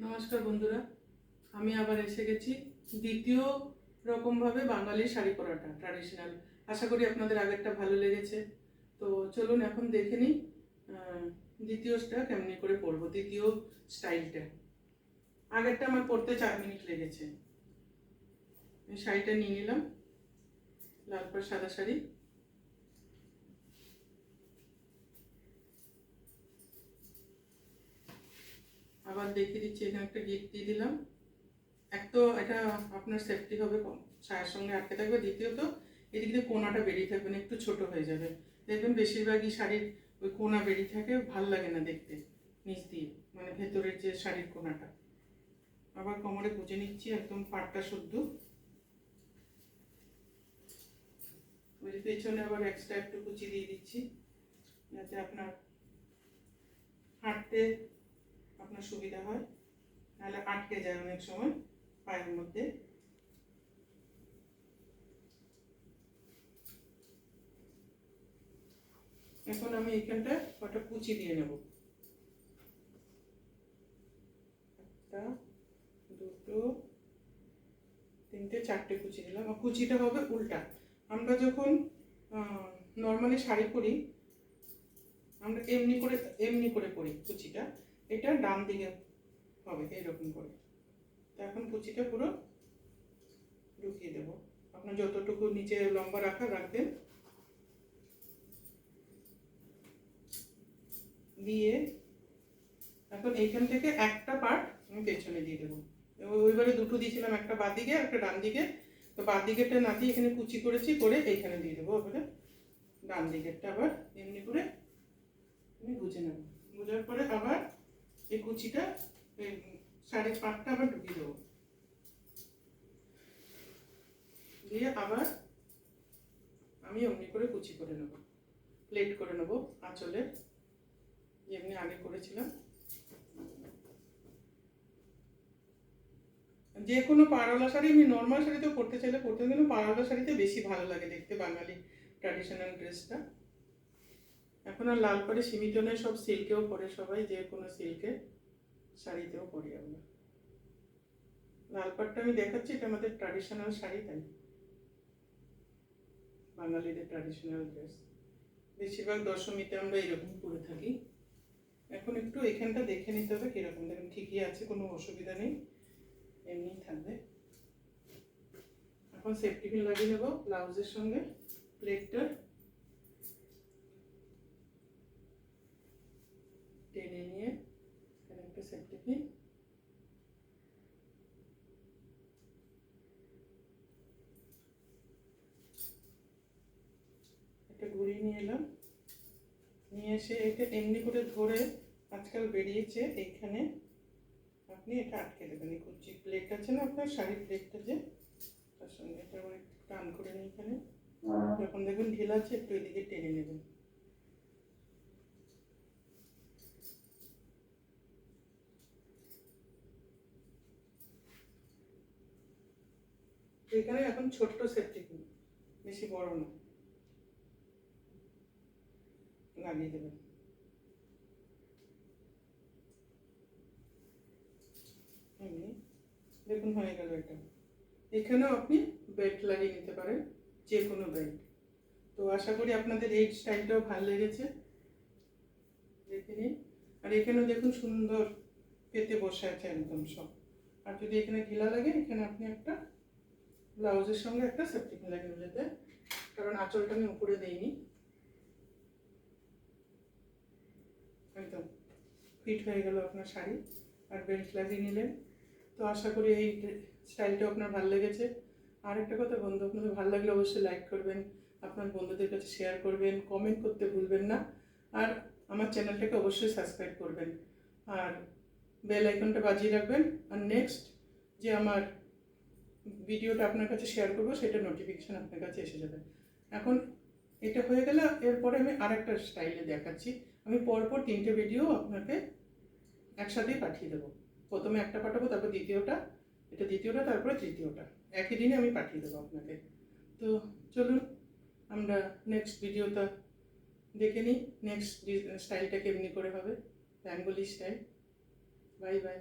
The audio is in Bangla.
নমস্কার বন্ধুরা, আমি আবার এসে গেছি দ্বিতীয় রকমভাবে বাঙালি শাড়ি পরাটা ট্র্যাডিশনাল। আশা করি আপনাদের আগেরটা ভালো লেগেছে। তো চলুন এখন দেখে নিই দ্বিতীয়টা কেমনি করে পরবো, দ্বিতীয় স্টাইলটা। আগেরটা আমার পরতে 4 মিনিট লেগেছে। এই শাড়িটা নিয়ে নিলাম, লাল পাড় সাদা শাড়ি। আবার দেখিয়ে দিচ্ছি, এখানে একটা গিট দিয়ে দিলাম। এক তো এটা আপনার সেফটি হবে, কম ছায়ার সঙ্গে আটকে থাকবে। দ্বিতীয়ত এদিক দিয়ে কোনাটা বেরিয়ে থাকবে না, একটু ছোট হয়ে যাবে। দেখবেন বেশিরভাগই শাড়ির ওই কোনা বেরিয়ে থাকে, ভাল লাগে না দেখতে নিচ দিয়ে, মানে ভেতরের যে শাড়ির কোনাটা। আবার কোমরে গুঁজে নিচ্ছি একদম পাটটা শুদ্ধ। ওই পেছনে আবার এক্সট্রা একটু কুচি দিয়ে দিচ্ছি, যাতে আপনার হাঁটতে আপনার সুবিধা হয়, নাহলে আটকে যায় অনেক সময় পায়ের মধ্যে। এখন আমি এখানটা কটা কুচি দিয়ে নেব, একটা, দুটো, তিনটে, চারটে কুচি দিলাম। আর কুচিটা হবে উল্টা। আমরা যখন নর্মালি শাড়ি পরি, আমরা এমনি করে পরি কুচিটা, এটা ডান দিকে হবে এইরকম করে। তো এখন কুচিটা পুরো ঢুকিয়ে দেব। আপনার যতটুকু নিচে লম্বা রাখবেন, দিয়ে এখন এইখান থেকে একটা পার্ট আমি পেছনে দিয়ে দেবো। ওইবারে দুটো দিয়েছিলাম, একটা বাঁ দিকে একটা ডান দিকে। তো বাঁ দিকেরটা না দিয়ে এখানে কুচি করেছি, করে এইখানে দিয়ে দেবো। এবারে ডান দিকেরটা আবার এমনি করে আমি গুজে নেব। গুজার পরে আবার এই কুচিটা এই শাড়ির পাটটা আবার ঢুকিয়ে দেবো, দিয়ে আবার আমি অমনি করে কুচি করে নেব, প্লেট করে নেব আঁচলের, যেমনি আগে করেছিলাম। যে কোনো পাড়ওয়ালা শাড়ি, আমি নর্মাল শাড়িতেও পরতে চাইলে পরতে, কিন্তু পাড়ওয়ালা শাড়িতে বেশি ভালো লাগে দেখতে বাঙালি ট্র্যাডিশনাল ড্রেসটা। এখন আর লাল পাড়ে সীমিত নয়, সব সিল্কেও পরে সবাই, যে কোনো সিল্কে শাড়িতেও পরি আমরা। লাল পাড়টা আমি দেখাচ্ছি, এটা আমাদের ট্র্যাডিশনাল শাড়ি, তাই বাঙালিদের ট্র্যাডিশনাল ড্রেস। বেশিরভাগ দশমীতে আমরা এরকম পরে থাকি। এখন একটু এখানটা দেখে নিতে হবে কীরকম, দেখুন ঠিকই আছে, কোনো অসুবিধা নেই, এমনিই থাকবে। এখন সেফটি পিন লাগিয়ে নেব ব্লাউজের সঙ্গে, প্লেটটা টেনে নিয়ে এখানে একটা সেফটি পিন, একটা ঘুরিয়ে নিয়ে এলাম। নিয়ে এসে এটা এমনি করে ধরে, আজকাল বেরিয়েছে এইখানে, আপনি এটা আটকে দেবেন। এই কুচি প্লেট আছে না আপনার শাড়ির প্লেটটা, যে তার সঙ্গে এটা আবার একটু টান করে নিই। এখানে যখন দেখবেন ঢিলা আছে, একটু এদিকে টেনে নেবেন। এখানে এখন ছোট্ট সেফটি পিন, বেশি বড় না, লাগিয়ে দেবেন। এমনি দেখুন হয়ে গেল এটা। এখানেও আপনি বেল্ট লাগিয়ে নিতে পারেন, যে কোনো বেল্ট। তো আশা করি আপনাদের এই স্টাইলটাও ভালো লেগেছে, দেখে নিন। আর এখানেও দেখুন সুন্দর পেতে বসে আছে একদম সব। আর যদি এখানে ঢিলা লাগে, এখানে আপনি একটা ব্লাউজের সঙ্গে একটা সেফটি পিন লাগিয়ে নিতে, কারণ আঁচলটা আমি উপরে দিইনি। একদম ফিট হয়ে গেল আপনার শাড়ি, আর বেল্ট লাগিয়ে নিলেন। তো আশা করি এই স্টাইলটা আপনার ভালো লেগেছে। আর একটা কথা বন্ধু, আপনাদের ভালো লাগলে অবশ্যই লাইক করবেন, আপনার বন্ধুদের কাছে শেয়ার করবেন, কমেন্ট করতে ভুলবেন না। আর আমার চ্যানেলটাকে অবশ্যই সাবস্ক্রাইব করবেন, আর বেল আইকনটা বাজিয়ে রাখবেন। আর নেক্সট যে আমার ভিডিওটা আপনার কাছে শেয়ার করবো, সেটা নোটিফিকেশান আপনার কাছে এসে যাবে। এখন এটা হয়ে গেলে এরপরে আমি আরেকটা স্টাইলে দেখাচ্ছি। আমি পরপর 3টে ভিডিও আপনাকে একসাথেই পাঠিয়ে দেবো। প্রথমে একটা পাঠাবো, তারপর দ্বিতীয়টা, এটা দ্বিতীয়টা, তারপরে তৃতীয়টা, একই দিনে আমি পাঠিয়ে দেবো আপনাকে। তো চলুন আমরা নেক্সট ভিডিওটা দেখে নিই, নেক্সট স্টাইলটা কেমনি করে হবে, বেঙ্গলি স্টাইল। Bye bye.